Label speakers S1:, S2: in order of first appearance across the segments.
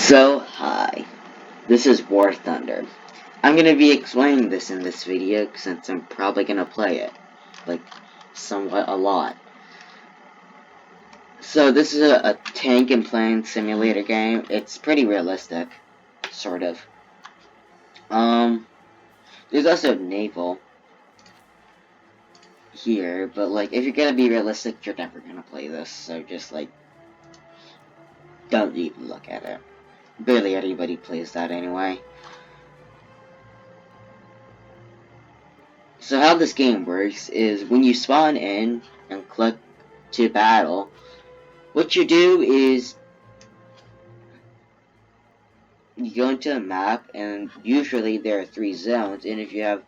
S1: Hi, this is War Thunder. I'm gonna be explaining this in this video since I'm probably gonna play it, like, somewhat a lot. So this is a tank and plane simulator game. It's pretty realistic, sort of. There's also naval here, but like, if you're gonna be realistic, you're never gonna play this, so just like, don't even look at it. Barely anybody plays that anyway. So how this game works is when you spawn in and click to battle, what you do is you go into a map, and usually there are 3 zones, and if you have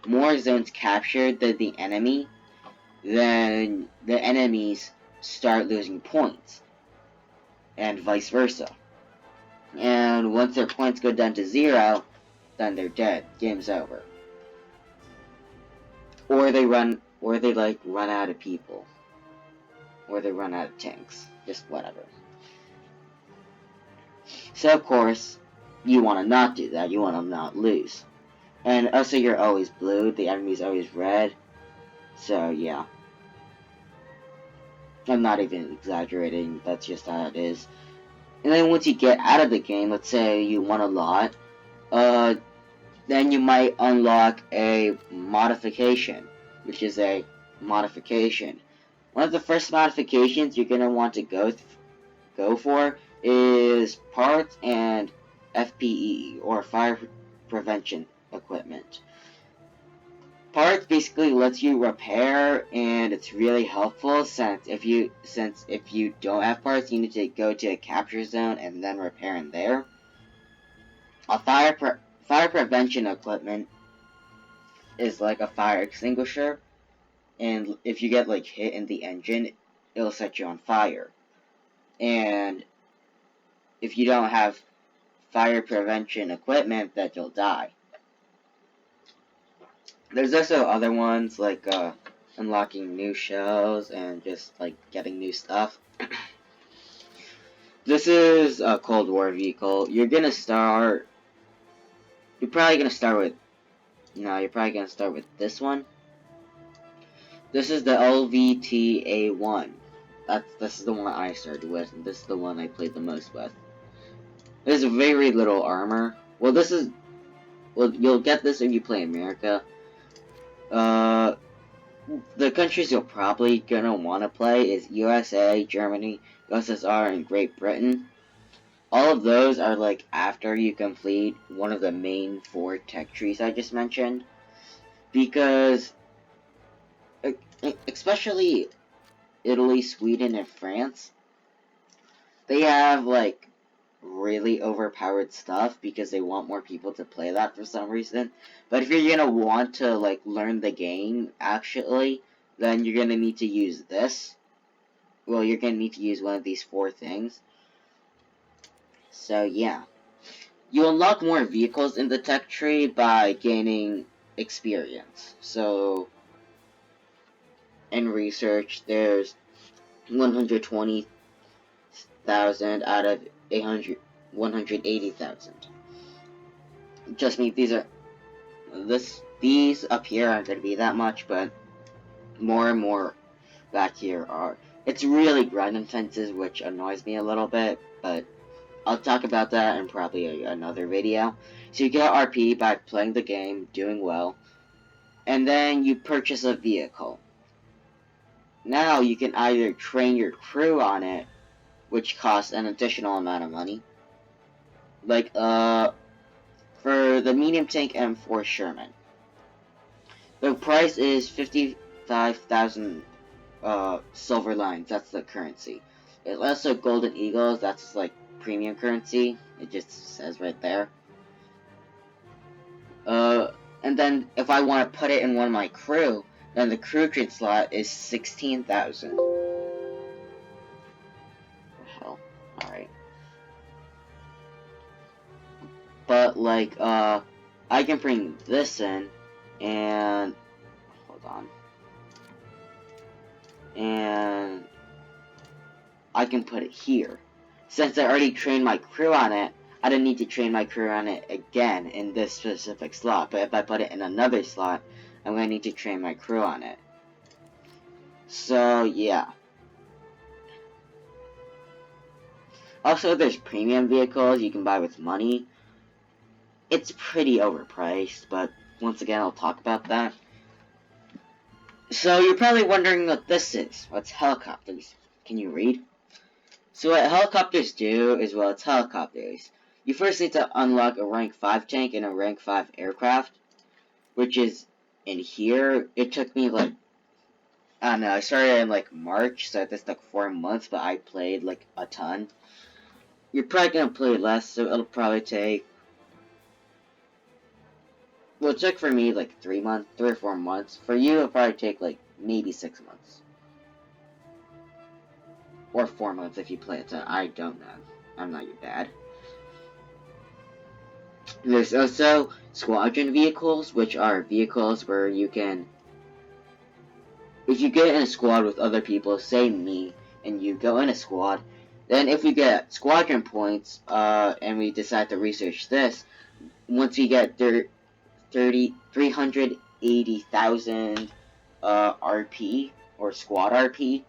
S1: more zones captured than the enemy, then the enemies start losing points, and vice versa. And once their points go down to 0, then they're dead. Game's over. Or they run out of people. Or they run out of tanks. Just whatever. So of course, you want to not do that. You want to not lose. And also you're always blue, the enemy's always red. So yeah. I'm not even exaggerating, that's just how it is. And then once you get out of the game, let's say you won a lot, then you might unlock a modification, which is a modification. One of the first modifications you're going to want to go for is parts and FPE, or fire prevention equipment. Parts basically lets you repair, and it's really helpful since if you don't have parts, you need to go to a capture zone and then repair in there. A fire prevention equipment is like a fire extinguisher, and if you get like hit in the engine, it'll set you on fire. And if you don't have fire prevention equipment, then you'll die. There's also other ones like unlocking new shells and just like getting new stuff. This is a Cold War vehicle. You're probably gonna start with this one. This is the LVTA-1. This is the one I started with, and this is the one I played the most with. There's very little armor. Well, you'll get this if you play America. The countries you're probably gonna want to play is USA, Germany, USSR, and Great Britain. All of those are like after you complete one of the main 4 tech trees I just mentioned. Because, especially Italy, Sweden, and France, they have like really overpowered stuff because they want more people to play that for some reason. But if you're gonna want to like learn the game actually, then you're gonna need to use this. Well, you're gonna need to use one of these 4 things. So yeah, you unlock more vehicles in the tech tree by gaining experience. So in research, there's 120,000 out of 180,000. Just me, these up here aren't going to be that much, but more and more back here are. It's really grind intensive, which annoys me a little bit, but I'll talk about that in probably another video. So you get RP by playing the game, doing well, and then you purchase a vehicle. Now you can either train your crew on it, which costs an additional amount of money. Like, for the medium tank M4 Sherman, the price is 55,000 silver lines. That's the currency. It also Golden Eagles. That's like premium currency. It just says right there. And then if I want to put it in one of my crew, then the crew train slot is 16,000. Hell, alright. But like, I can bring this in, and hold on, and I can put it here. Since I already trained my crew on it, I don't need to train my crew on it again in this specific slot. But if I put it in another slot, I'm going to need to train my crew on it. So, yeah. Also, there's premium vehicles you can buy with money. It's pretty overpriced, but once again, I'll talk about that. So, you're probably wondering what this is. What's helicopters? Can you read? So what helicopters do is, well, it's helicopters. You first need to unlock a rank 5 tank and a rank 5 aircraft, which is in here. It took me like, I don't know, I started in like March, so this took 4 months, but I played like a ton. You're probably gonna play less, so it'll probably take, well, it took for me like 3 or 4 months. For you, it'll probably take like maybe 6 months. Or 4 months if you play it. I don't know. I'm not your dad. There's also Squadron Vehicles, which are vehicles where you can, if you get in a squad with other people, say me, and you go in a squad, then if we get squadron points, and we decide to research this, once we get 380,000 RP, or squad RP,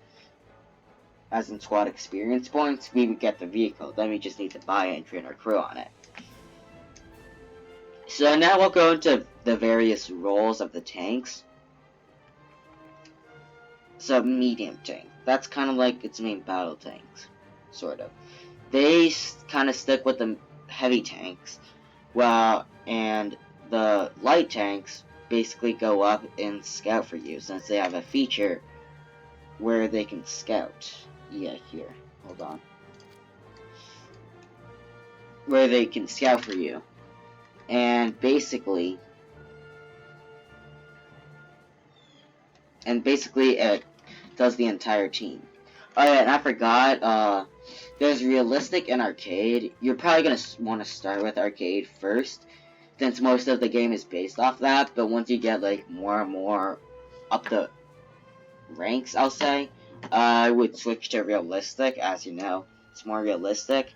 S1: as in squad experience points, we would get the vehicle. Then we just need to buy it and train our crew on it. So now we'll go into the various roles of the tanks. So medium tank, that's kind of like its main battle tanks, sort of. They kind of stick with the heavy tanks, and the light tanks basically go up and scout for you, since they have a feature where they can scout. Yeah, here, hold on. Where they can scout for you. And basically it does the entire team. Oh yeah, and I forgot, there's realistic and arcade. You're probably gonna want to start with arcade first, since most of the game is based off that, but once you get like more and more up the ranks, I'll say, I would switch to realistic. As you know, it's more realistic.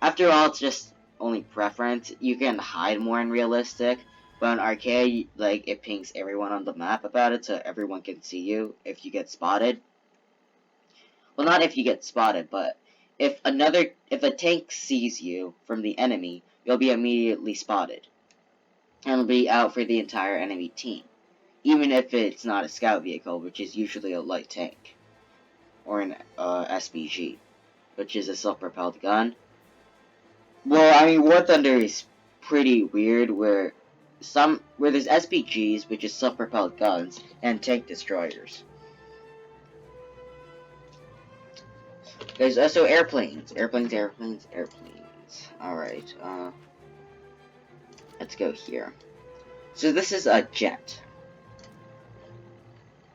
S1: After all, it's just only preference. You can hide more in realistic, but in arcade, like, it pings everyone on the map about it, so everyone can see you if you get spotted. Well, not if you get spotted, but if a tank sees you from the enemy, you'll be immediately spotted, and it'll be out for the entire enemy team, even if it's not a scout vehicle, which is usually a light tank, or an SPG, which is a self-propelled gun. Well, I mean, War Thunder is pretty weird, where there's SPGs, which is self-propelled guns, and tank destroyers. There's also airplanes. Alright, let's go here. So this is a jet.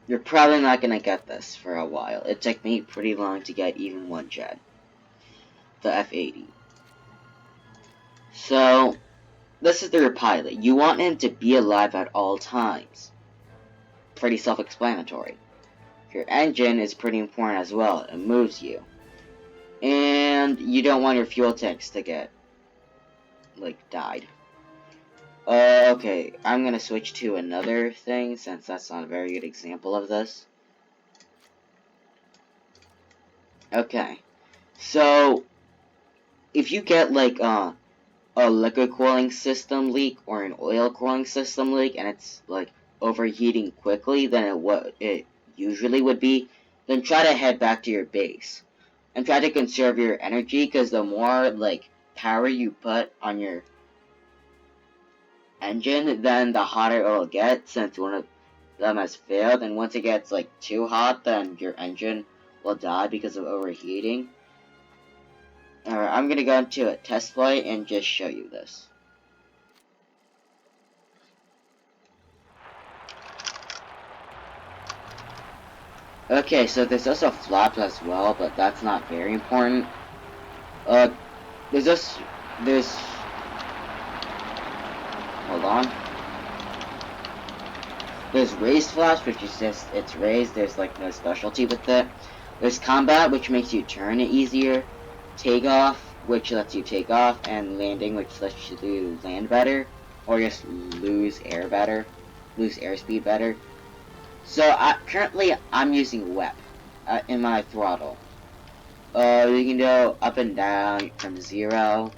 S1: You're probably not gonna get this for a while. It took me pretty long to get even one jet. The F-80. So, this is your pilot. You want him to be alive at all times. Pretty self-explanatory. Your engine is pretty important as well. It moves you. And you don't want your fuel tanks to get, like, died. Okay, I'm gonna switch to another thing, since that's not a very good example of this. Okay. So, if you get, like, a liquid cooling system leak or an oil cooling system leak, and it's like overheating quickly than it usually would be, then try to head back to your base and try to conserve your energy, because the more like power you put on your engine, then the hotter it'll get, since one of them has failed. And once it gets like too hot, then your engine will die because of overheating. Alright, I'm gonna go into a test flight and just show you this. Okay, so there's also flaps as well, but that's not very important. Hold on. There's raised flaps, which is just, it's raised, there's like no specialty with it. There's combat, which makes you turn it easier. Takeoff, which lets you take off, and landing, which lets you land better, or just lose airspeed better. So currently I'm using WEP in my throttle. You can go up and down from 0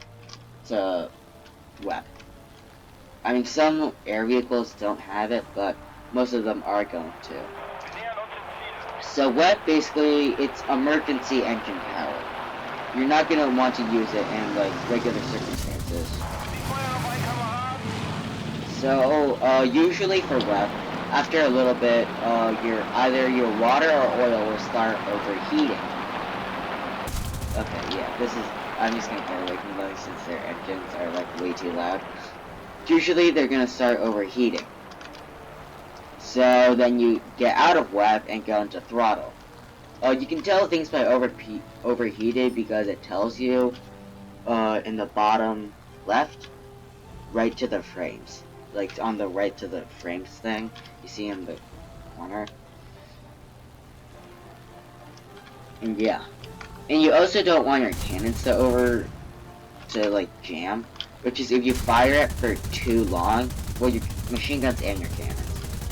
S1: to WEP. I mean, some air vehicles don't have it, but most of them are going to. So WEP, basically, it's emergency engine power. You're not going to want to use it in, like, regular circumstances. So, usually for WEP, after a little bit, either your water or oil will start overheating. Okay, yeah, I'm just gonna get away from those since their engines are, like, way too loud. Usually they're gonna start overheating. So then you get out of WEP and go into throttle. You can tell things by overheated because it tells you in the bottom left, right to the frames. Like on the right to the frames thing, you see in the corner. And yeah. And you also don't want your cannons to like jam, which is if you fire it for too long, well, your machine guns and your cannons.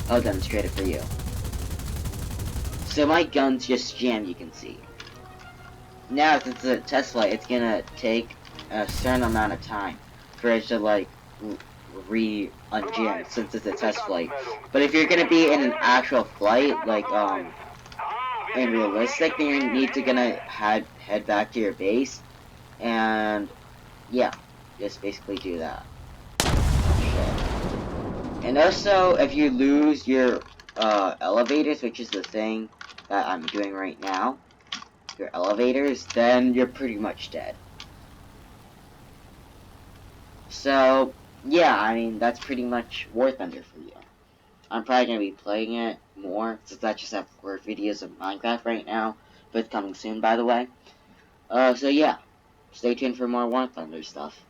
S1: I'll demonstrate it for you. So my guns just jam, you can see. Now, since it's a test flight, it's gonna take a certain amount of time for it to like unjam, since it's a test flight. But if you're gonna be in an actual flight, like in realistic, then you need to head back to your base, and yeah, just basically do that. And also, if you lose your elevators, which is the thing that I'm doing right now, your elevators, then you're pretty much dead. So, yeah, I mean, that's pretty much War Thunder for you. I'm probably going to be playing it more, since I just have 4 videos of Minecraft right now, but it's coming soon, by the way. So yeah, stay tuned for more War Thunder stuff.